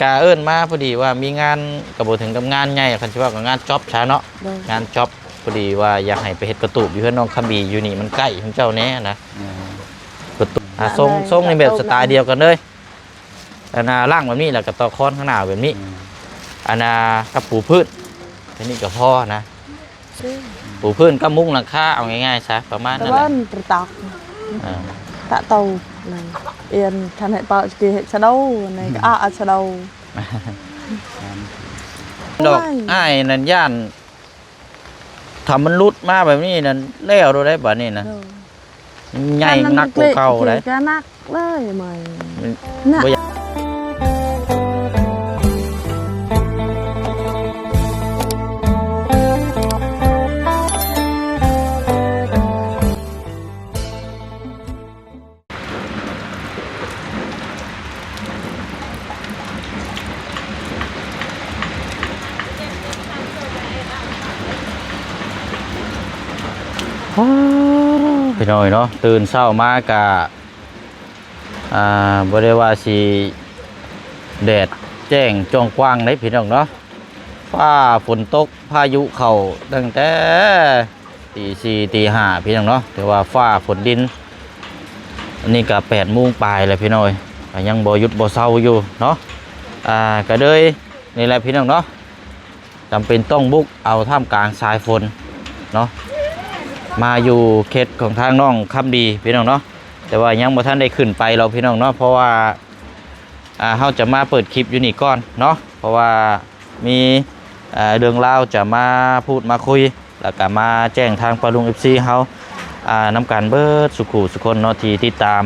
กาเอิ้นมาพอดีว่ามีงานกระโบถึงกับงานใหญ่คันชื่อว่ากับงานจ็อบช้าเนาะงานจ็อบพอดีว่าอยากให้ไปเฮ็ดกระตูบอยู่เพื่อนน้องคำบีอยู่นี่มันใกล้ของเจ้าแน่นะกระตูบทรงในแบบสไตล์เดียวกันเลยอันน่ะล่างแบบนี้แล้วก็ตอคอนข้างหน้าแบบนี้อันน่ะกับปูพื้นอันนี้กับพ่อนะปูพื้นก็มุ้งหลังคาเอาง่ายๆซะประมาณนั้นแหละตอกตะเตาnày yên thành hệ bảo kỳ hệ sao đâu này sao đâu ดอกอ้ายนั่นย่านทำมันรุดมาแบบนี้นั่นแล้วดูได้ป่ะนี่นะใหญ่นักกว่าเก่าเลยนักเลยมั้ยพี่น้อยเนาะตื่นเช้ามากะบริวาสีแดดแจ้งจ้องกว้างเลยพี่น้องเนาะฟ้าฝนตกพายุเข่าตั้งแต่ตีสี่ตีห้าพี่น้องเนาะแต่ว่าฟ้าฝนดินอันนี้ก็8 โมงปลายเลยพี่น้อยยังบ่หยุดบ่เศร้าอยู่เนาะก็เลยนี่แหละพี่น้องเนาะจำเป็นต้องบุกเอาท่ามกลางสายฝนเนาะมาอยู่เขตของทางน้องคำดีพี่น้องเนาะแต่ว่ายังบ่ท่านได้ขึ้นไปเราพี่น้องเนาะเพราะว่าเขาจะมาเปิดคลิปอยู่นี่ก่อนเนาะเพราะว่ามีเรื่องราวจะมาพูดมาคุยแล้วก็มาแจ้งทางปาลุง FC เขานำการเบิดสุขุสุคนเนาะที่ติดตาม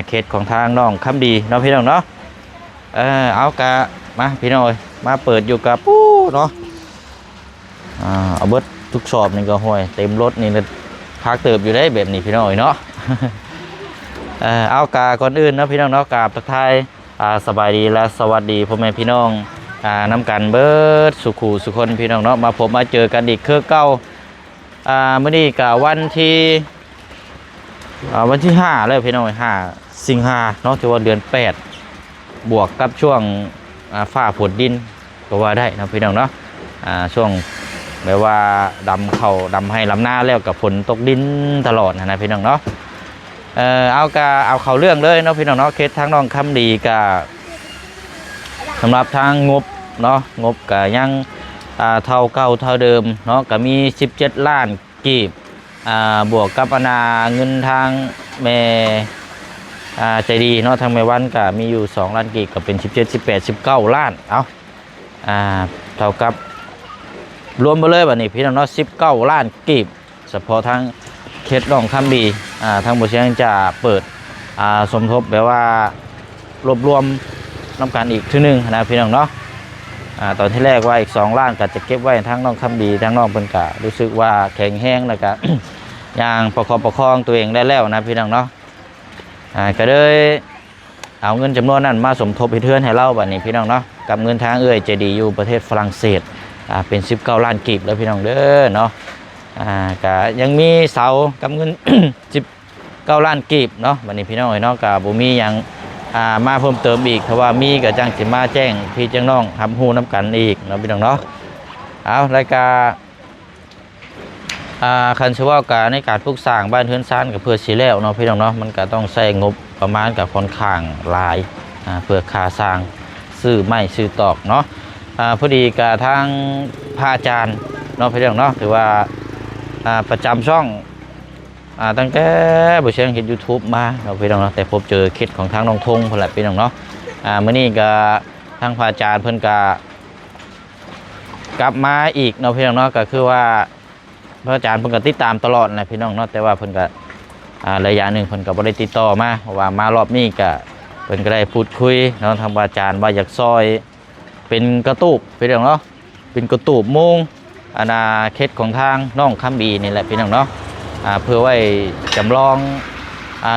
เขตของทางน้องคำดีเนาะพี่น้องเนาะเอากะมาพี่น้องมาเปิดอยู่กับปู้เนาะเอาเบิดทุกสอบนี่ก็ห่วยเต็มรถนี่พักเติบอยู่ได้แบบนี้พี่น้อยเนาะเอากาก่อนอื่นนะพี่น้องเนาะกราบทักทายสบายดีและสวัสดีพ่อแม่พี่น้องน้ำกันเบิดสุขูสุคนพี่น้องเนาะมาพบมาเจอกันอีกคือเก้าเมื่อนี้กับวันที่5แล้วพี่น้อง5 สิงหาเนาะถือว่าเดือน8บวกกับช่วงฟ้าฝนดินก็ว่าได้นะพี่น้องเนาะช่วงแบบว่าดำเขาดำให้ลำหน้าแล้วกับฝนตกดินตลอดนะพี่น้องเนาะเอาเขาเรื่องเลยเนาะพี่น้องเนาะเคสทางน้องคำดีกับสำหรับทางงบเนาะงบกับยังเท่าเก่าเท่าเดิมเนาะก็มี17 ล้านกีบบวกกับเงินทางแม่ใจดีเนาะทางแม่วันก็มีอยู่2 ล้านกีบก็เป็น17 18 19 ล้านเอาเท่ากับรวมไปเลยแบบนี้พี่น้องเนาะ19 ล้านกีบเฉพาะทางเขตน้องคำดีทางบริษัทจะเปิดสมทบแบบว่ารวบรวมน้ำกันอีกทีนึงนะพี่น้องเนาะตอนที่แรกว่าอีก2 ล้านก็จะเก็บไว้ทั้งน้องคำดีทั้งน้องเพิ่นก็รู้สึกว่าแข็งแห้งแล้วก็ อย่างประคองตัวเองได้แล้วนะพี่น้องเนาะก็เลยเอาเงินจำนวนนั้นมาสมทบให้เทือนให้เล่าแบบนี้พี่น้องเนาะกับเงินทางเจดีอยู่ประเทศฝรั่งเศสเป็น19 ล้านกีบแล้วพี่น้องเด้อเนาะก็ยังมีเสากับเงิน 19 ล้านกีบเนาะวันนี้พี่น้องเนาะกับบุมียังมาเพิ่มเติมอีกเพราะว่ามีกับจังสิมาแจ้งพี่จังน้องทำหูน้ำกันอีกเนาะพี่น้องเนาะเอารายการคันชื่อว่าการในการปลูกสร้างบ้านเฮือนซ่านกับเพื่อสีแล้วเนาะพี่น้องเนาะมันก็ต้องใช้งบประมาณกับค่อนข้างหลายเพื่อค่าสร้างซื้อไม้ซื้อตอกเนาะพอดีกับทางพระอาจารย์เนาะพี่น้องเนาะถือว่าประจำช่องตั้งแต่บุเชียงเห็น YouTube มาเราพี่น้องเนาะแต่พบเจอเคสของทางน้องทงพลัดพี่น้องเนาะเมื่อนี้ก็ทางพระอาจารย์เพิ่นก็กลับมาอีกเนาะพี่น้องเนาะก็คือว่าพระอาจารย์เพิ่นก็ติดตามตลอดนะพี่น้องเนาะแต่ว่าเพิ่นก็ระยะหนึ่งเพิ่นก็บ่ได้ติดต่อมาเพราะว่ามารอบนี้ก็เพิ่นก็ได้พูดคุยเนาะทางพระอาจารย์ว่าอยากซอยเป็นกระตูบพี่น้องเนาะเป็นกระตูบโมงเคสของทางน้องคำบีนี่แหละพี่น้องเนาะเพื่อไว้จำลอง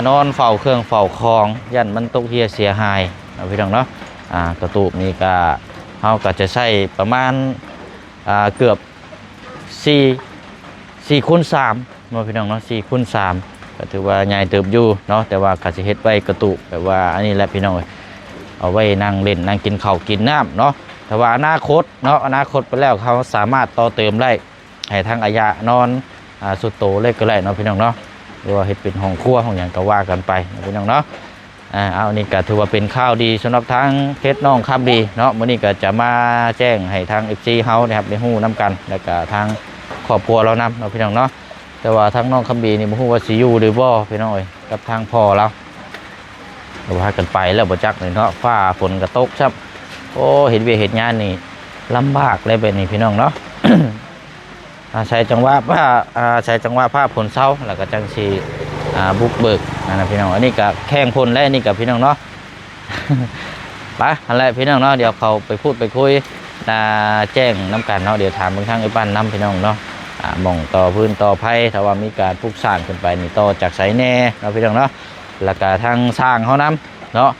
นอนเฝ้าเครื่องเฝ้าคลองยันมันตกเฮียเสียหายพี่น้องเนาะกระตูบนี่ก็เขาก็จะใช้ประมาณเกือบ4 คูณ 3เนาะพี่น้องเนาะ4 คูณ 3ก็ถือว่าใหญ่เติบอยู่เนาะแต่ว่าก็จะเฮ็ดไว้กระตูบแบบว่าอันนี้แหละพี่น้อง เอาไว้นั่งเล่นนั่งกินข้าวกินน้ำเนาะแต่ว่าอนาคตเนาะอนาคตไปแล้วเขาสามารถต่อเติมได้ให้ทางอายะนอนสุดโตเลยก็ได้เนาะพี่น้องเนาะหรือว่าเฮ็ดเป็นห้องครัวห้องหยังก็ว่ากันไปนะพี่น้องเนาะเอานี่ก็ถือว่าเป็นข่าวดีสำหรับทางเคสน้องคำดีเนาะมื้อนี้ก็จะมาแจ้งให้ทาง FC เฮานะครับได้ฮู้นํกันแล้วก็ทางครอบครัวเรานำเนาะพี่น้องเนาะแต่ว่าทางน้องคำดีนี่บ่ฮู้ว่าสิอยู่หรือบ่พี่น้องเอ้ยกับทางพ่อเราเราพากันไปแล้วบ่จักเลยเนาะฟ้าฝนก็ตกครับโอ้เห็นเวียเฮ็ดงานนี่ลำบากเลยแบบนี้พี่น้องเนาะ ใช้จังหวะผ้าผลเศร้าแล้วก็จังสีบุกเบิกนะพี่น้องอันนี้ก็แข้งพลและอันนี้กับพี่น้องเนาะ ไปอะไรพี่น้องเนาะเดี๋ยวเขาไปพูดไปคุยแจ้งน้ำกันเนาะเดี๋ยวถามบางทางไอ้ปั้นน้ำพี่น้องเนาะมองต่อพื้นต่อไผ่ถ้าว่ามีการปลูกสร้างขึ้นไปนี่ต่อจากไสแน่เนาะพี่น้องเนาะแล้วก็ทางสร้างเขาน้ำเนาะ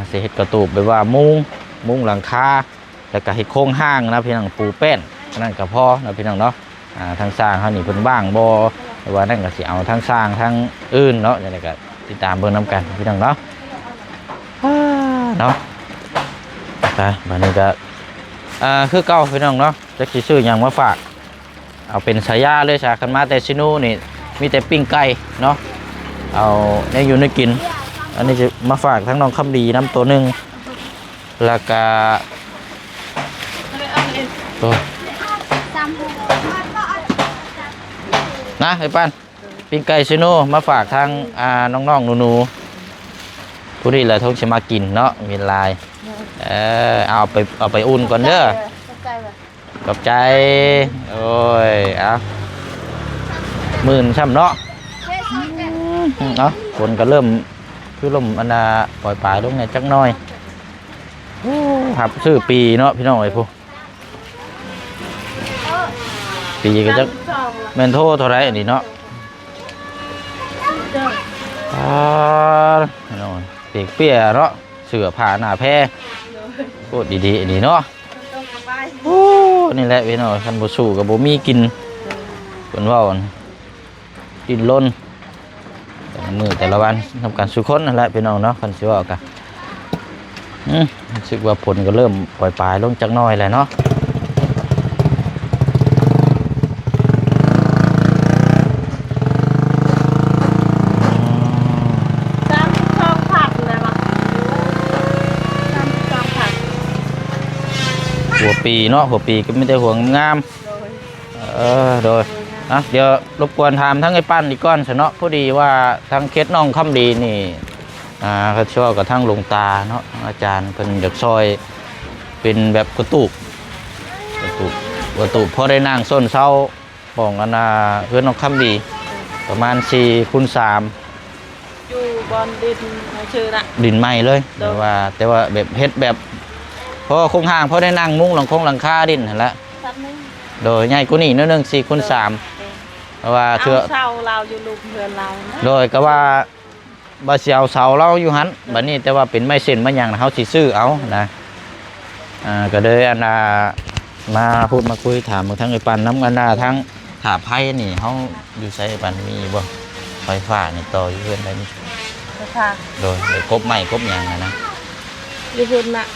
เสียเห็ดกระตูบแบบว่ามุ้งหลังคาแล้วก็เห็ดโค้งห้างนะพี่น้องปูแป้นนั่นก็พอนะพี่น้องเนาะทางสร้างเขานี่เพิ่นบ้างบ่แต่ว่านั่นก็สิเอาทางสร้างทางอื่นเนาะอย่างไรก็ติดตามเบิ่งน้ำกันพี่น้องเนาะเนาะไปบัดนี้ก็คือเก่าพี่น้องเนาะจะสิซื้อหยังมาฝากเอาเป็นฉายาเลยฉาคันมาแต่ซิโน่นี่มีแต่ปิ้งไก่เนาะเอาได้อยู่ในกินอันนี้จะมาฝากทั้งน้องคำดีน้ำตัวหนึ่งแล้วก็ตัวนะไอ้ปั้นปิ้งไก่ซิโน่มาฝากทางน้องๆหนูๆผู้ที่เลยท้องจะมากินเนาะมีลายเอาไปอุ่นก่อนเด้อขอบใจโอ้ยเอามื่นช่ำเนาะเนาะคนก็เริ่มคือลมอันปล่อยปลายลงไงจักน้อยครับชื่อปีเนาะพี่น้องไอ้พวกปีก็จะเมนโทเท่าไรอันนี้เนาะเปียกเปียเนาะเสือผ่าหน้าแพร่โคตรดีๆอันนี้เนาะโอ้นี่แหละพี่น้องคันบูสูกับบูมีกินคนว่ากินล้นแต่ละมือแต่ละวันทำการสุขนนั่นแหละพี่น้องเนาะคันสิว่ากันรู้สึกว่าผลก็เริ่มปล่อยปลายลงจักน้อยแล้วเนาะหัวปีเนาะหัวปีก็ไม่ได้หัวงามโดยเดี๋ยวรบกวนถามทั้งไอ้ปั้นอีกก้อนเนาะพอดีว่าทั้งเคสน้องคำดีนี่เขาชอบกับทั้งลงตาเนาะอาจารย์เป็นเด็กซอยเป็นแบบกระตุกพอได้นั่งส้นเศร้าของเพื่อนน้องคำดีประมาณ4 คูณ 3อยู่บอนดินชื่อน่ะดินใหม่เลยแต่ว่าแบบเฮ็ดแบบเพราะคงห่างเพราะได้นั่งมุ้งหลังคาดินเห็นแล้วโดยใหญ่กว่านี้นึง4 คูณ 3เพราะว่าเชื่อเสาเราอยู่ลูกเพื่อนเราโดยก็ว่าบาเสียวเสาเราอยู่หันบัดนี้แต่ว่าเป็นไม้เส้นไม้ยางเขาสิซื้อเอานะก็เลยมาพูดมาคุยถามทั้งไอ้ปันน้ำทั้งถาไพ่นี่เขาอยู่ใช้ไอ้ปันมีบ่ไฟฟ้านี่ต่ออยู่เพื่อนได้นี่โดยกบไม้กบยางนะอยู่เพื่อนน่ะ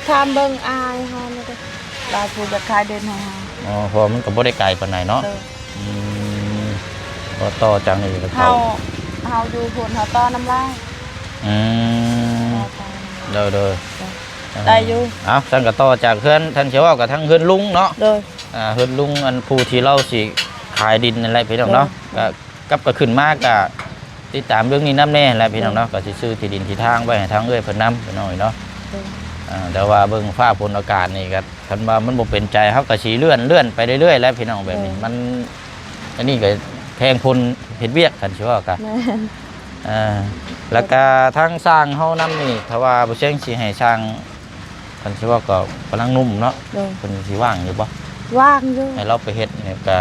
ทำเบิ่งอายเขาเลยเราพูดจะคลายเดินของเขาเพราะมันก็บ่ได้ไกลปานไหนเนาะก็ต่อจังนี่ก็เขาดูผลเขาต้อน้ำลายเด้อได้อยู่ท่านก็ต่อจากเพื่อนท่านเชื่อว่ากับทั้งเพื่อนลุงเนาะเพื่อนลุงอันผู้ที่เล่าสิขายดินอะไรพี่น้องเนาะก็ขึ้นมากก็ติดตามเรื่องนี้น้ำแน่อะไรพี่น้องเนาะก็สิซื้อที่ดินที่ทางไว้ให้ทางเอื้อยเพิ่นน้ำพี่น้องเนาะแต่ว่าเบิ่งฟ้าฝนอากาศนี่ก็คันว่ามันบ่เป็นใจเขาก็สิเลื่อนไปเรื่อยๆแล้วพี่น้องแบบนี้มันอันนี้ก็แพงพลเฮ็ดเวียกกันเชื่อว่ากันแล้วก็ทางสร้างเฮานำนี่ถ้าว่าบ่เชิงสิให้สร้างคันสิว่าก็กำลังนุ่มเนาะเพิ่นสิว่างอยู่บ่ว่างอยู่ให้เราไปเฮ็ดนี่ก็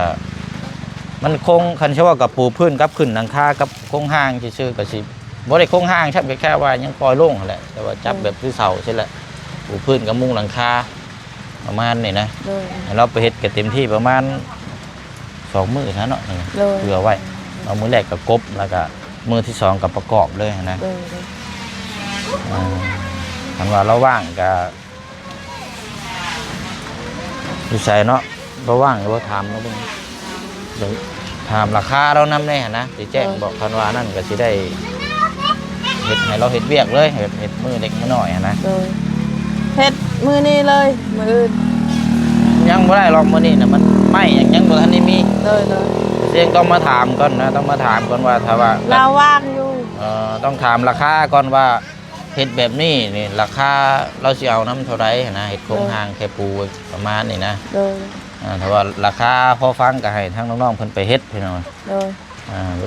มันคงคันสิว่ากับปูพื้นกับขึ้นหลังคากับโครงห้างซื่อๆก็สิบ่ได้โครงห้างใช่แค่ว่ายังปล่อยโล่งแหละแต่ว่าจับแบบคือเสาใช่แหละปูพื้นกับมุงหลังคาประมาณนี่นะให้เราไปเฮ็ดก็เต็มที่ประมาณ2 มื้อนะเนาะเผื่อไว้เอามื้อแรกก็กบแล้วก็มื้อที่2ก็ประกอบเลยนะ คันว่าเราว่างก็อยู่ใส่เนาะเราว่างก็บ่ถามเนาะเบิ่งเดี๋ยวถามราคาเรานำแน่นะสิแจ้งบอกคันว่านั่นก็สิได้เฮ็ดให้เราเฮ็ดเวียกเลยเฮ็ดมือเล็กมือน้อยนะ โดยเฮ็ดมือนี้เลยมืออื่น ยังบ่ได้ลองมื้อนี้น่ะมันไหม้ยังบ่ทันได้มี โดย เสียงต้องมาถามก่อนนะต้องมาถามก่อนว่าถ้าว่า เราว่างอยู่ ต้องถามราคาก่อนว่าเห็ดแบบนี้นี่ราคาเราสิเอาน้ำเท่าไรนะเห็ดโครงหางแค่ปูประมาณนี้นะ โดย ถ้าว่าราคาพอฟังก็ให้ทั้งน้องๆเพิ่นไปเฮ็ดพี่น้อง โดย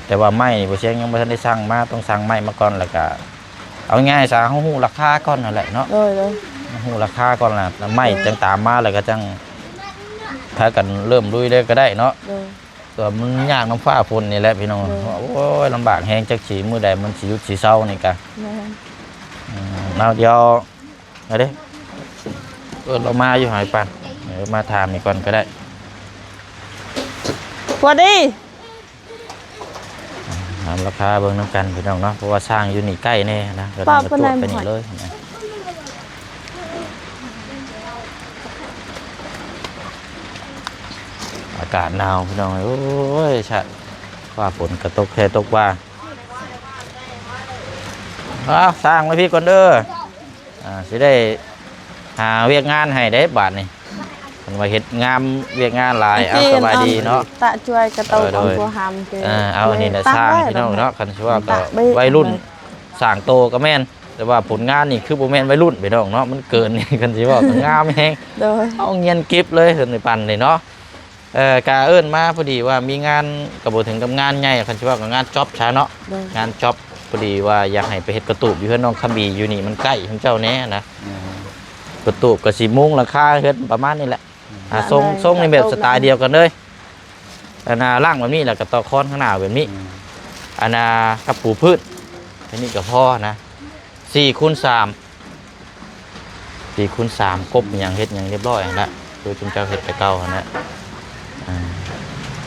แต่ว่าไม้บ่เชียงยังบ่ทันได้สั่งมาต้องสั่งไม้มาก่อนแล้วก็เอาง่ายซะเฮาฮู้ราคาก่อนนั่นแหละเนาะ โดย ฮู้ราคาก่อนล่ะแล้วไม้จังตามมาแล้วก็จังพากันเริ่มลุยเลยก็ได้เนาะ โดย ก็มันยากน้ำฟ้าฝนนี่แหละพี่น้องโอ้ยลำบากแฮงจักสีมื้อใดมันสิหยุดสิเซานี่กะ แม่น เราเดี๋ยวเอาเด้เรามาอยู่หายปันเดี๋ยวมาถามนี่ก่อนก็ได้ สวัสดี ถามราคาเบิ่งน้ำกันพี่น้องเนาะเพราะว่าสร้างอยู่นี่ใกล้แน่นะก็ต้องกระโดดไปนี่เลยนะอากาศหนาวพี่น้องโอ้ยชะว่าฝนกระตกแค่ตกว่าสร้างไว้พี่ก่อนเด้อสิได้หาเวียกงานให้ได้บาทนี่คนว่าเฮ็ดงามเวียกงานหลายเอาสบายดีเนาะ ตะช่วยกระตุกเอาตัวหำเก เอาอันนี้นะสร้างพี่น้องเนาะคันชื่อว่าก็วัยรุ่นสร้างโตก็แม่นแต่ว่าผลงานนี่คือบ่แม่นวัยรุ่นพี่น้องเนาะมันเกินนี่คันสิว่าก็งามแฮง โดย เอาเงียนกิฟเลยเพิ่นในปั่นเลยเนาะกาเอิ้นมาพอดีว่ามีงานก็บ่ถึงกับงานใหญ่คันชื่อว่าก็งานจ็อบช้าเนาะ โดย งานจ็อบพอดีว่าอยากให้ไปเฮ็ดกระตูบอยู่เฮือนน้องคำบีอยู่นี่มันใกล้เพิ่นเจ้าแน่นะกระตูบก็สิมุงราคาเฮ็ดประมาณนี้แหละทรงในแบบสไตล์เดียวกันเลยอันน่ะล่างแบบนี้แล้วก็ต่อค้อนข้างหน้าแบบนี้อันน่ะกับปูพืชอันนี้ก็พอนะ4x3 4x3กบหยังเฮ็ดหยังเรียบร้อยแล้วคือจุมเจ้าเฮ็ดแต่เก่าหั่นน่ะ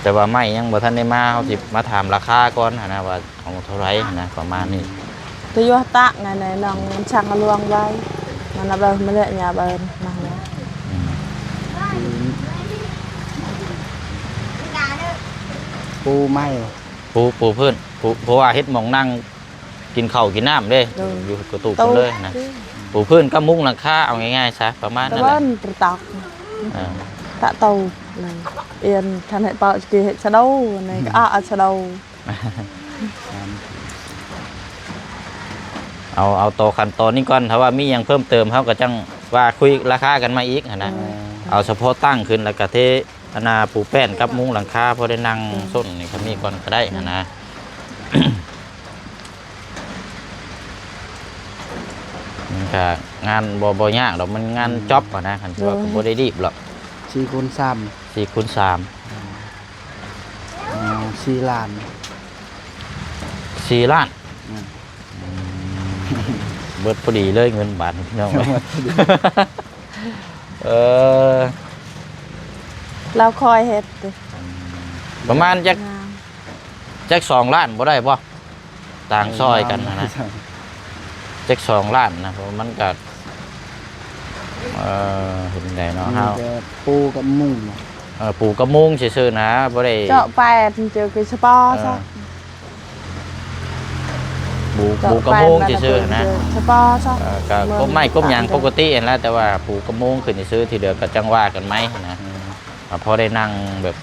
แต่ว่าไม่ยังบ่ทันได้มาเฮาสิมาถามราคาก่อนหั่นนะว่าเอาเท่าไหร่หั่นนะประมาณนี้ ตัวยัวตะไงในน้องมันช่างลวงไว้มันเอาไปมาเลยยาเบินมาเนี่ย ปูไหม ปูพื้นเพราะว่าเฮ็ดหมองนั่งกินข้าวกินน้ำเด้อยู่กระตูกกันเลยนะปูพื้นก็มุ้งหลังคาเอาง่ายๆซะประมาณ ตะ นั้นแห วั ละ นตะตอกตะเตาเลยเอียนทันให้เปาสกีเห็ดชะโดในก็ชะโด เอาโตขั้นตอนนี้ก่อนถ้าว่ามีหยังเพิ่มเติมเฮาก็จังว่าคุยราคากันมาอีกหั่นนะเอาเฉพาะตั้งขึ้นแล้วก็เทอนาปูแป้นกับมุ้งหลังคาพอได้นั่งส้นนี่ก็มีก่อนก็ได้หั่นนะ มันก็งานบ่ยากหรอกมันงานจ็อบอะนะคันว่าก็บ่ได้รีบหรอก 4x3 4x3 4 ล้าน 4 ล้านเบิดพอดีเลยเงินบาทพี่น้องเราคอยเห็ด ประมาณจัก2 ล้านบ่ได้บ่ต่างซอยกันนะจัก2 ล้านนะเพราะมันก็เห็นได้เนาะเฮา ปูกับมุ้ง ปลูกกระมุงซื่อๆนะบ่ได้ เจาะแปดเจอคือสปอร์ซะ ปลูกกระมุงซื่อๆนะ สปอร์ซะ ก็ก้มไม้ก้มยางปกติเห็นแล้วแต่ว่าปลูกกระมุงขึ้นซื้อที่เดือก็จังว่ากันไหมนะพอได้นั่งแบบ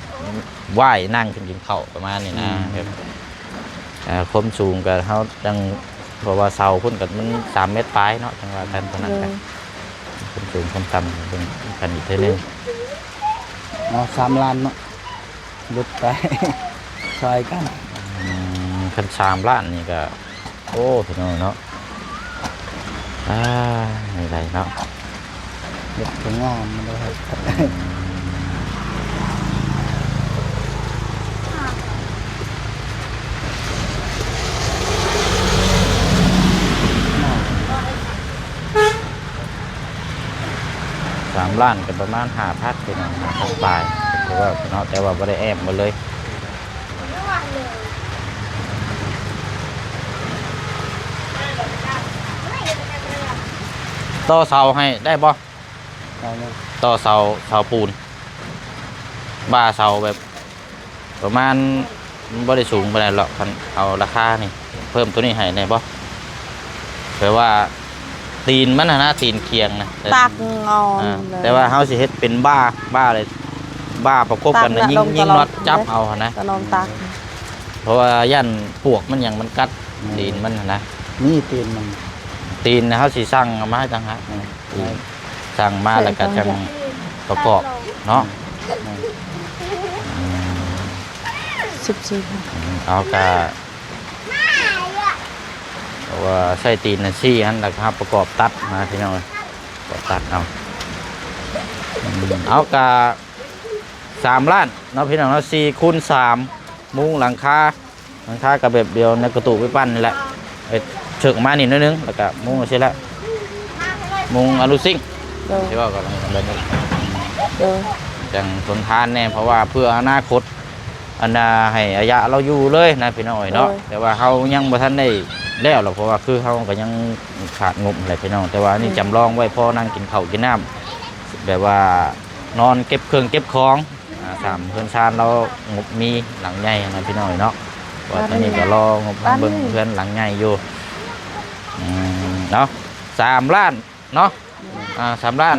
ไหว้นั่งกินข้าวประมาณนี้นะความสูงกับเขาจังเพราะว่าเสาพุ่นกับมัน3 เมตรปลายเนาะจังว่ากันตอนนั้นกันความสูงความต่ำเป็นกันอีกเท่านึง 3 ล้านเนาะลุดไป ซอยกัน คัน3 ล้านนี่ก็โอ้ถึงเนาะไม่ไรเนาะ เด็กถึงงานมันเลยครับ 3 ล้านก็ประมาณ5,000เป็นปลายแต่ว่าเนาะแต่ว่าไม่ได้แอบมาเลย ต่อเสาให้ได้บ่ เอาเลย ต่อเสาปูนบ้าเสาแบบประมาณบ่ได้สูงปานใดหรอกคันเอาราคานี่เพิ่มตัวนี้ให้ได้บ่แปลว่าตีนมันนะตีนเคียงนะแต่ ตักงอน อ่า เลย แต่ว่าเฮาสิเฮ็ดเป็นบ้าเลยบ้าประกบกัน ตั นะ ก ยิง ลง ยิง ตลอด น็อตจับเอาหั่นนะ ตะนอมตัก เพราะว่าย่านปวกมันหยังมันกัดตีนมันหั่นนะ นี่ตีนมัน ตีนนะเขาสิสั่งเอามาให้ต่างหากสั่งมาแล้วก็จังประกอบเนาะ 14 เอากะเพราะว่าใส่ตีนนะซี่ฮันแล้วก็ประกอบตัดมาพี่น้องประกอบตัดเอากะ3 ล้านเนาะพี่น้องเนาะ4 คูณ 3มุ้งหลังคากับแบบเดียวในกระตุกไปปั้นนี่แหละเฉิกมานี่นิดนึงแล้วก็มุ้งใช่แล้วมุ้งอลูซิ่ง เด้อ ใช่ป่ะก็แบบนี้ เด้อ จังทนทานแน่เพราะว่าเพื่ออนาคตอันน่ะให้อายะเราอยู่เลยนะพี่น้อยเนาะแต่ว่าเขายังบ่ทันได้แล้วหรอกเพราะว่าคือเขาก็ยังขาดงบอะไรพี่น้องแต่ว่านี่จำลองไว้พอนั่งกินข้าวกินน้ำแบบว่านอนเก็บเครื่องเก็บของ3 เพื่อนชานเรางบมีหลังใหญ่นะพี่น้อยเนาะว่าตอนนี้ก็รองบเบิ่งเพื่อนหลังใหญ่อยู่เนาะ3 ล้านเนาะ3 ล้าน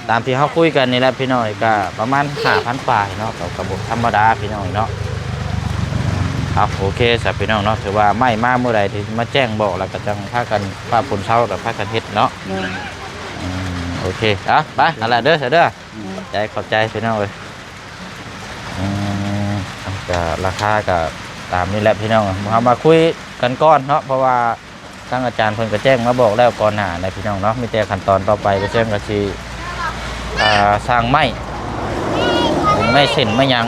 ตามที่เขาคุยกันนี่แหละพี่น้อยก็ประมาณ 5,000 ปลายเนาะกับกระบอกธรรมดาพี่น้อยเนาะเอาโอเคสับพี่น้องเนาะถือว่าไม่มาเมื่อใดที่มาแจ้งบอกแล้วก็จังพากันป้าผลเช่ากับพากันเฮ็ดเนาะ เด้อ โอเคไปนั่นแหละเด้อเด้อใจขอบใจพี่น้องเลยก็ราคาก็ตามนี่แหละพี่น้องเรามาคุยกันก่อนเนาะเพราะว่าทางอาจารย์เพิ่นก็แจ้งมาบอกแล้วก่อนหน้าในพี่น้องเนาะมีแต่ขั้นตอนต่อไปก็แจ้งก็สิสร้างไม้ไม่เส้นไม่ยัง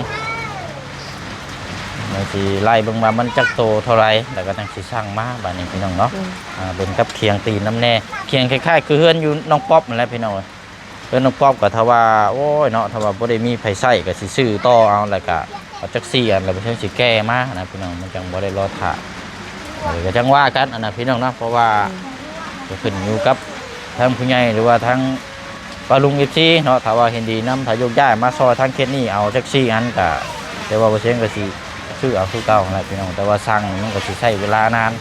ไม่สิไล่เบิ่งว่ามันจักโตเท่าไรแล้วก็จังสิสร้างมาบัดนี้พี่น้องเนาะเป็นกับเคียงตีนน้ำแน่เคียงคล้ายๆคือเฮือนอยู่น้องป๊อบนั่นแหละพี่น้องเฮือนน้องป๊อบก็ถ้าว่าโอ้ยเนาะถ้าว่าบ่ได้มีไผใช้ก็สิซื้อต่อเอาแล้วก็เอาจักซี่อันแล้วไปเพิ่นสิแก้มานะพี่น้องมันจังบ่ได้รอท่าก็จังว่ากันอันน่ะพี่น้องเนาะเพราะว่าก็ขึ้นอยู่กับทางผู้ใหญ่หรือว่าทางปลาลุงเอฟซีเนาะถ้าว่าเห็นดีน้ำถ้ายกย้ายมาซอยทางเขตนี้เอาจักซี่อันก็แต่ว่าบ่เช่นก็สิซื้อเอาคือเก่าแหละพี่น้องแต่ว่าสั่งมันก็สิใช้เวลานาน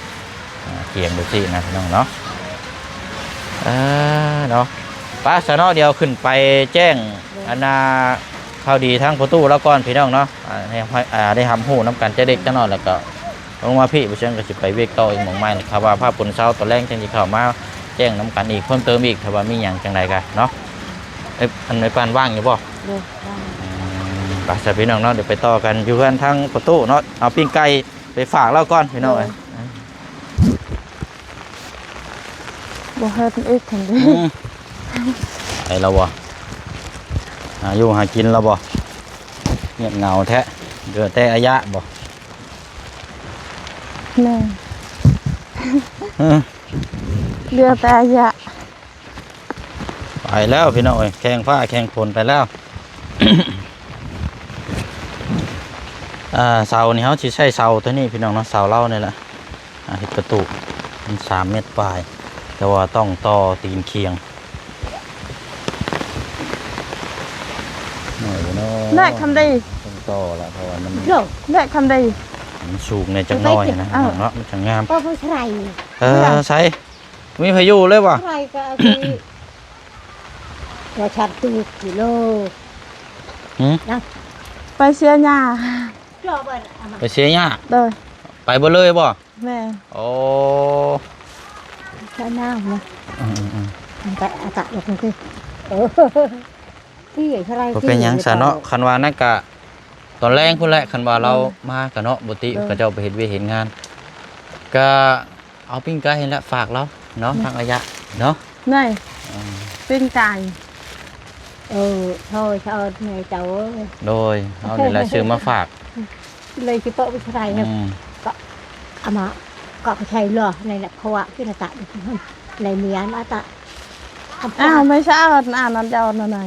เกี่ยงแบบซี่นะพี่น้องเนาะเนาะป้าสนอเดียวขึ้นไปแจ้งอันน่ะข่าวดีทั้งประตูแล้วก่อนพี่น้องเนาะได้ทำหูน้ำกันจะเด็กจะนอนแล้วก็ลงมาพี่บ่เช่นก็สิไปเวกต่ออีกหม่องใหม่ครับว่าภาพผลเช้าตอนแรกจังสิเข้ามาแจ้งน้ำกันอีกเพิ่มเติมอีกถ้าว่ามีอย่างจังใดกันเนาะอันในปานว่างอยู่บ่ เด้อ ไปสพี่น้องเนาะเดี๋ยวไปต่อกันอยู่กันทั้งประตูเนาะเอาปิ้งไก่ไปฝากเล่าก่อนพี่น้อง บ่เฮ็ดอีกทันที ไอเราบ่อยู่หากินเราบ่เงียบเหงาแท้เดือดแต่อายะบ่ แม่เรือแต่ยะ ไปแล้วพี่น้องแข่งฟ้าแข่งฝนไปแล้ว เสานี่เขาสิใช้เสาตัวนี้พี่น้องเนาะเสาเล่านี่แหละเห็ดประตูมัน3 เมตรปลายแต่ว่าต้องต่อตีนเคียงหน่อยเนาะ แลกคำดี ต้องต่อละเพราะว่ามัน เด้อแลกคำดี มันสูงในจังน้อยนะ อ้าว เนาะมันจังงาม ก็ผู้ชาย ใช้มีพายุเลยวะ ใครก็คือว่าชัดตูกิโล ไปเสียหญ้า จอบอ่ะ ไปเสียหญ้า เด้อ ไปบ่เลยบ่ แม่ โอ้ แค่น้ำนะ อืม แต่อากาศแบบนี้คือที่ใหญ่เท่าไร บ่เป็นหยังซะเนาะคันว่านั่นกะตอนแรกพุ่นแหละคันว่าเรามากะเนาะบ่ติก็เจ้าไปเฮ็ดเวยกเห็นงาน ก็เอาปิ้งไก่ให้แล้วฝากเราเนาะทางระยะเนาะ นี่ปิ้งไก่ thôi sao ngày cháu โดยเอานี่แหละซื้อมาฝาก lấy cái bộผู้ชาย อื เนี่ย ม อามาก็ผู้ชายเหรอในแหละเพราะว่าที่นาตาในเมียนอาตา อ้าวไม่ใช่อ่านนั้นจะเอาไหน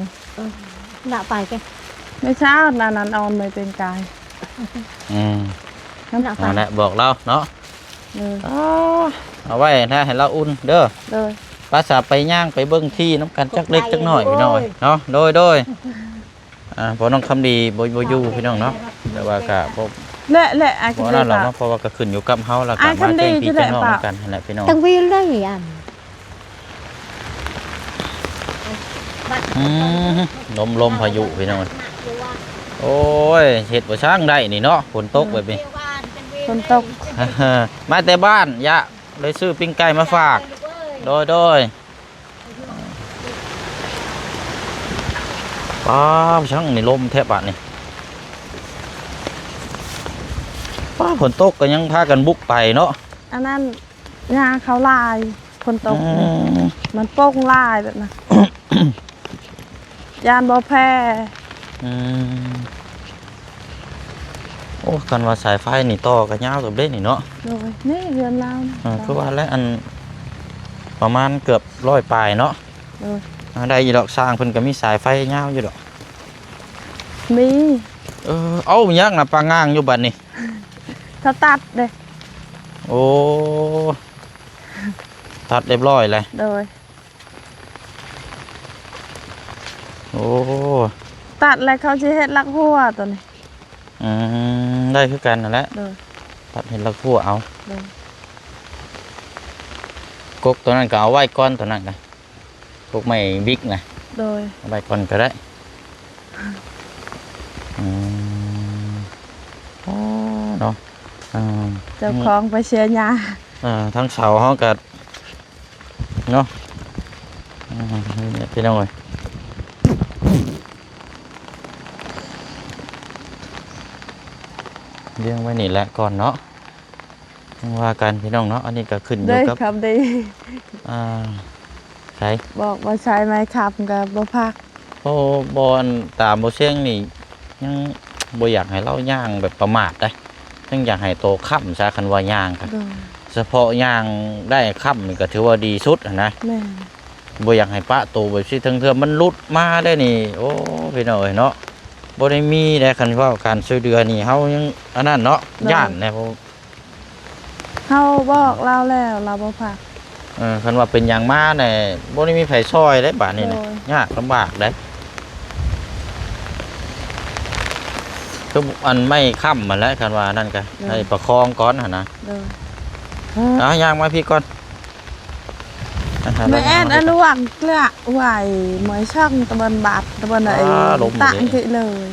หน้าไปแก ไม่ใช่อ่านนั้นเอาไม่เป็นไก่ อืม หน้าไป นั่นแหละบอกเราเนาะ เออ เอาไว้ถ้าให้เราอุ่นเด้อ เด้อ ภาษาไปย่างไปเบิ่งที่น้ำกันจักเล็กจักน้อยพี่น้อยเนาะโดยพอน้องคำดีบ่อยู่พี่น้องเนาะแต่ว่าก็บ่ lệ ai เพราะ cũng นั่น đi เรา bảo เนาะเพราะว่าก็ขึ้นอยู่กับเฮาแล้วก็ อ้าย มา คำดี แจ้งพี่ จะ แจ้ง ได้ น้อง เปล่า กันนั่นแหละพี่น้อง tăng viên đấy à ลมพายุพี่น้องโอ้ยเฮ็ดบ่ช่างได้นี่เนาะฝนตกแบบนี้ คนตก มาแต่บ้านยะเลยซื้อปิ้งไก่มาฝากโดยป้าช่างนี่ลมแทบปะนี่ป้าฝนตกก็ยังพากันบุกไปเนาะ อันนั้นงาเขาลายคนตก อื นี่ ม มันโป้งลายแบบนั้น ยานบ่แพ้ อืมโอ้กันว่าสายไฟนี่ต่อกันยาวกับเด้นี่เนาะ โดยนี่เรือนเรา คือว่าแล้วอันประมาณเกือบ100 ปลายเนาะ โดย ได้อยู่ดอกสร้างเพิ่นก็มีสายไฟยาวอยู่ดอก มี เอายักษ์น่ะปลาง่างอยู่บัดนี้ เขาตัดเลย โอ้ตัดเรียบร้อยเลย โดย โอ้ ตัดแล้วเขาจะเฮ็ดลักหัวตัวนี้ ได้คือกันนั่นแหละ โดย ตัดเห็นลักพัวเอา โดย กกตัวนั้นก็เอาไว้ก้อนตัวนั้นนะกกไม่บิ๊กนะ โดย เอาไว้ก้อนก็ได้อ๋อเนาะ เจ้าของไปเชียร์ยา ทั้งเสาเขากัดเนาะพี่น้องเอ้ยเลี้ยงไว้นี่แหละก่อนเนาะว่ากันพี่น้องเนาะอันนี้ก็ขึ้นอยู่ ได้ กับ คำดี ใช่ บอกว่าใช้ไม้ขับกับบ่พัก เพราะบอลตามโบเชียงนี่ยังบ่อยากให้เล่าย่างแบบประมาทได้ยังอยากให้โตค่ำซะคันว่าย่างครับ โดย เฉพาะย่างได้ค่ำนี่ก็ถือว่าดีสุดอะนะ แม่ บ่อยากให้ปะโตแบบสิทั้งเทื่อมันหลุดมาได้นี่โอ้พี่น้อยเนาะบ่ได้มีได้คันว่าการช่วยเหลือนี่เฮายังอันนั้นเนาะย่านแน่เพราะ เขาบอกเราแล้วเราบ่พัก คันว่าเป็นอย่างมาเนี่ยบ่ได้มีไผช่วยได้บาดนี้นะ โอ้ย ยากลำบากได้คืออันไม่ค่ำมาแล้วคันว่านั่นก็ให้ประคองก่อนหั่นนะ โดย ย่างมาพี่ก่อน แม่แอนอนุวังเกลือไหวหมวยช่องตะบันบาดตะบันไอ้ต่างกิเลย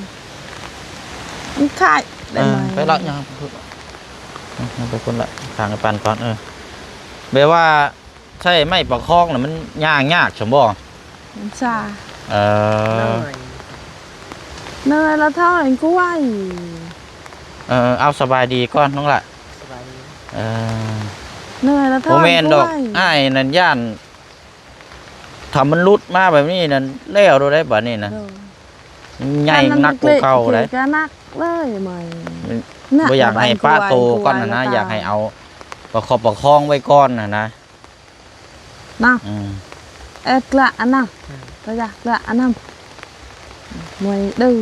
มันขายได้ไหม ไปละย่างไปคนละทางปันก่อนแปลว่าใช่ไม่ประคองน่ะมันย่างยากสมบ่ มันชา Nơi เนยแล้วเท่าไหร่ก็ไหว เอาสบายดีก่อนน้องละ สบายดี เนยแล้ว โม เท่าไห เม ร่ น ก็ ดอก ไหว อ้ายนั่นย่านทำมันรุดมาแบบนี้นั่นแล้วดูได้บ่นี่นะใหญ่นักกว่าเก่าเลย ก็นักเลยไหม บ่อยากให้ป้าโตก่อนนะอยากให้เอาประคองไว้ก่อนนะ นะ อืม เอ็ดละอันน่ะก็อยากละอันนั้นมวยดื้อ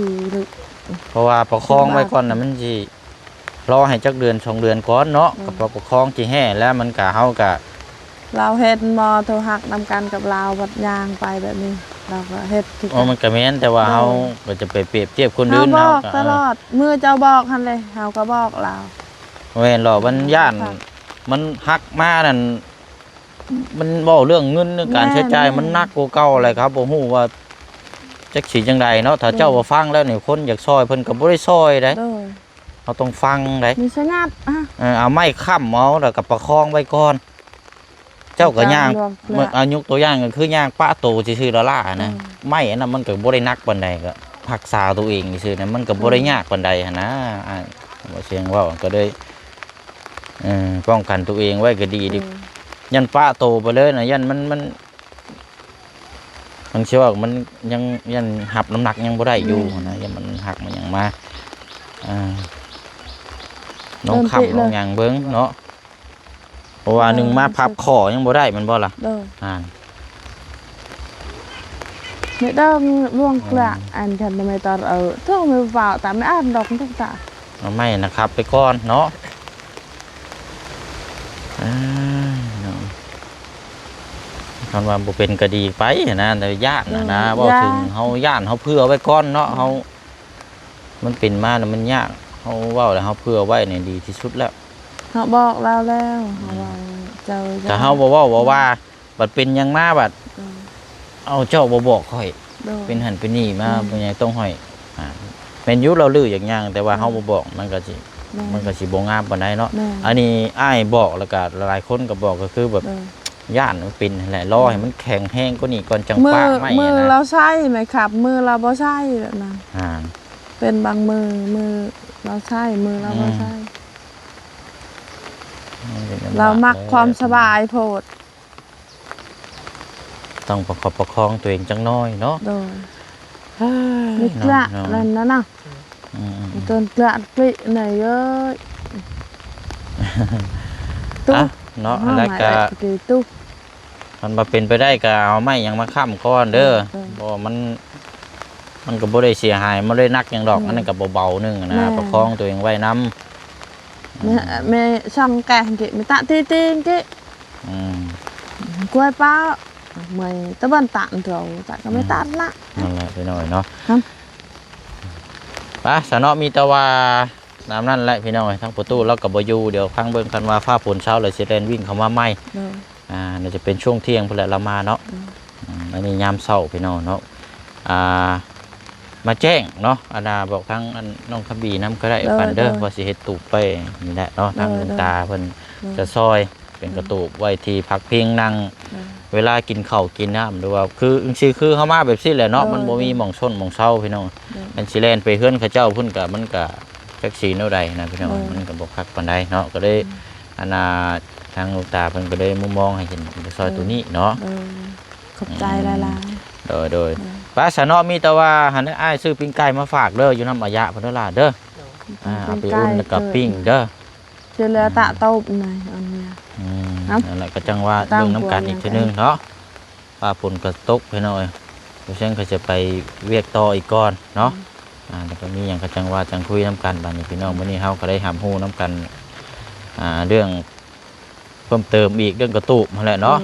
เพราะว่าประคองไว้ก่อนนะมันสิรอให้จักเดือน2 เดือนก่อนเนาะกับประคองสิแห่แล้วมันก็เฮาก็ เราเฮ็ดมอโทรหักนำกันกับเราบัดยางไปแบบนี้ เราก็เฮ็ดคือ อ๋อมันก็แม่นแต่ว่าเฮาก็จะไปเปรียบเทียบคนอื่น บ เนาะ อกตลอดมือเจ้าบอกหั่นเลยเฮาก็บอกเรา แม่นหรอกมันย่านมันหักมานั่นมันเว้าเรื่องเงินเรื่องการใช้จ่ายมันหนักกว่าเก่าอะไรครับบ่ฮู้ว่าจักสิจังใดเนาะถ้าเจ้าบ่ฟังแล้วนี่คนอยากซอยเพิ่นก็บ่ได้ซอยได้ เด้อ เราต้องฟังได้ มีสงัดอ่ะ เอาไม้ค้ำเอาแล้วก็ประคองไว้ก่อน เจ้าก็ย่างอายุตัวอย่างก็คือย่างป้าโตซื่อๆละล่ะนะไม้อันนั้นมันก็บ่ได้หนักปานใดก็รักษาตัวเองซื่อๆนะมันก็บ่ได้ยากปานใดหั่นนะบ่เสียงเว้าก็เลยป้องกันตัวเองไว้ก็ดีดิยันป้าโตไปเลยนะยันมันมันเชื่อว่ามันยังยันหับน้ำหนักยังบ่ได้อยู่นะยันมันหักมันยังมาน้องขับน้องยังเบิ้งเนาะเพราะว่าหนึ่งมาพับคอยังบ่ได้มันบ่ล่ะ เด้อ ไม่ได้ล่วงกระอันฉันทำไมตอนทุกมือเปล่าแต่ไม่อ่านดอกทุกตา ไม่นะครับไปก่อนเนาะค คันว่าบ่เป็นก็ดีไปนะแต่ย่านนะเว้าถึงเฮาย่านเฮาเผื่อไว้ก่อนเนาะเฮามันเป็นมาแล้วมันยากเฮาเว้าแล้วเฮาเผื่อไว้นี่ดีที่สุดแล้ว เขาบอกเราแล้วเขาว่าเจ้า แต่เฮาบ่เว้าบ่ว่าบัดเป็นหยังมาบัดเอาเจ้าบ่บอกค่อยเป็นหันเป็นนี่มาบ่ยังต้องห้อยแม่นอยู่เราลืออย่างอย่างแต่ว่าเฮาบ่บอกมันก็สิบ่งามปานใดเนาะอันนี้อ้ายบอกแล้วก็หลายคนก็บอกก็คือแบบย่านมันเป็นนั่นแหละรอให้มันแข็งแห้งกว่านี้ก่อนจังปากไม่นะมือเราใช่ไหมครับมือเราบ่ใช่แบบนั้นเป็นบางมือเราใช่มือเราบ่ใช่เรามักความสบายโพดต้องประคับประคองตัวเองจังน้อยเนาะโดยนึกละนั่นนะจนกระปิไหนเยอะตุ๊บเนาะแล้วก็ตุ๊บมันมาเป็นไปได้ก็เอาไม้ยังมาค้ำก้อนเด้อเพราะมันก็บ่ได้เสียหายมันได้นักอย่างดอกอันนั้นก็เบาๆนึงนะประคองตัวเองไว้น้ำแม่ช่างแกงกิไม่ตะตีกิกล้วยป้าเมื่อตะบันตันเราแต่ก็ไม่ตันละนั่นแหละไปหน่อยเนาะป้าสนอมีแต่ว่าน้ำนั่นแหละพี่น้อยทั้งประตูแล้วกับบอยู่เดี๋ยวพังเบิ้งกันว่าฟ้าฝนเช้าเลยเสด็จวิ่งเข้ามาไหมนี่จะเป็นช่วงเที่ยงเพื่อละมาเนาะอันนี้ยามเช้าพี่น้องเนาะมาแจ้งเนาะอาณาบอกทั้งน้องขบีน้ำก็ได้ปันเด้อว่าสิเฮ็ดตูบไปนี่แหละเนาะทางตาเพิ่นจะซอยเป็นกระตูบไว้ที่พักพิงนั่งเวลากินข้าวกินน้ำหรือว่าคือเข้ามาแบบนี้แหละเนาะมันบ่มีหม่องชนหม่องเช้าพี่น้องมันสิแล่นไปเฮือนเขาเจ้าพุ่นกับมันกับจักสีเท่าใดนะพี่น้องมันก็บ่คักปานใดเนาะก็ได้อาณาทางลูกตาเพิ่นก็ได้มุมมองให้เห็นซอยตัวนี้เนาะขอบใจหลายๆโดยป้าสนอมีแต่ว่าหันอ้ายซื้อปิ้งไก่มาฝากเด้ออยู่น้ำอายะเพิ่นเด้อล่ะเด้อเอาไปอุ่นกับปิ้งเด้อเจอแล้วตะต้มหน่อยอันเนี้ยนั่นแหละก็จังว่าเรื่องน้ำกันอีกทีนึงเนาะป้าฝนก็ตกพี่น้อยเพราะฉะนั้นก็จะไปเวียกต่ออีกก่อนเนาะแล้วก็มีอย่างก็จังว่าจังคุยน้ำกันบ้านนี้พี่น้องวันนี้เฮาก็ได้หามหูน้ำกันเรื่องเพิ่มเติมอีกเรื่องกระตุกมาแหละเนาะ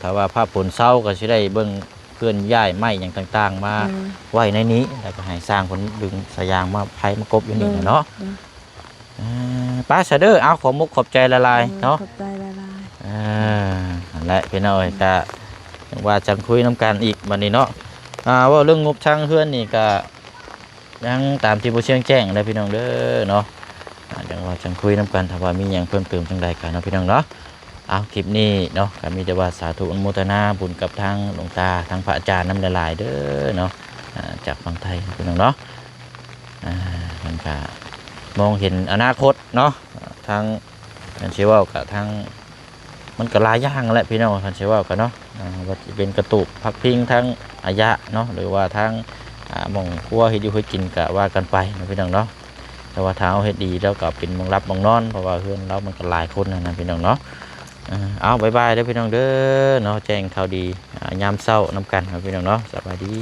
ถ้าว่าภาพผลเศร้าก็จะได้เบิ่งเคลื่อนย้ายไม้อย่างต่างๆมาไว้ในนี้แล้วก็ให้สร้างผลดึงสายางมาไผมากบอยู่นี่เนาะป้าเสด็จเอาขอมุกขอบใจละลายเนาะขอบใจละลายนั่นแหละพี่น้อยก็ว่าจังคุยน้ำกันอีกวันนี้เนาะว่าเรื่องงบช่างเพื่อนนี่ก็ยังตามที่ผู้เชี่ยวแจ้งเลยพี่น้องเด้อเนาะจังว่าจังคุยน้ำกันถ้าว่ามีอย่างเพิ่มเติมจังใดกันเนาะพี่น้องเนาะเอาคลิปนี้เนาะก็มีแต่ว่าสาธุอนุโมทนาบุญกับทางหลวงตาทางพระอาจารย์น้ำละลายเด้อเนาะจากฝั่งไทยพี่น้องเนาะมันก็มองเห็นอนาคตเนาะทางท่านเชื่อว่ากับทางมันก็ลายย่างแหละพี่น้องท่านเชื่อว่ากันเนาะว่าจะเป็นกระตุกพักพิงทั้งอายะเนาะหรือว่าทางมองครัวเฮ็ดอยู่เฮ็ดกินกะว่ากันไปนะพี่น้องเนาะแต่ว่าเท้าเฮ็ดดีแล้วก็เป็นมองรับมองนอนเพราะว่าเพื่อนเรามันก็หลายคนนะพี่น้องเนาะเอาบายบายเด้อพี่น้องเด้อเนาะแจ้งข่าวดียามเช้าน้ำกันนะพี่น้องเนาะสบายดี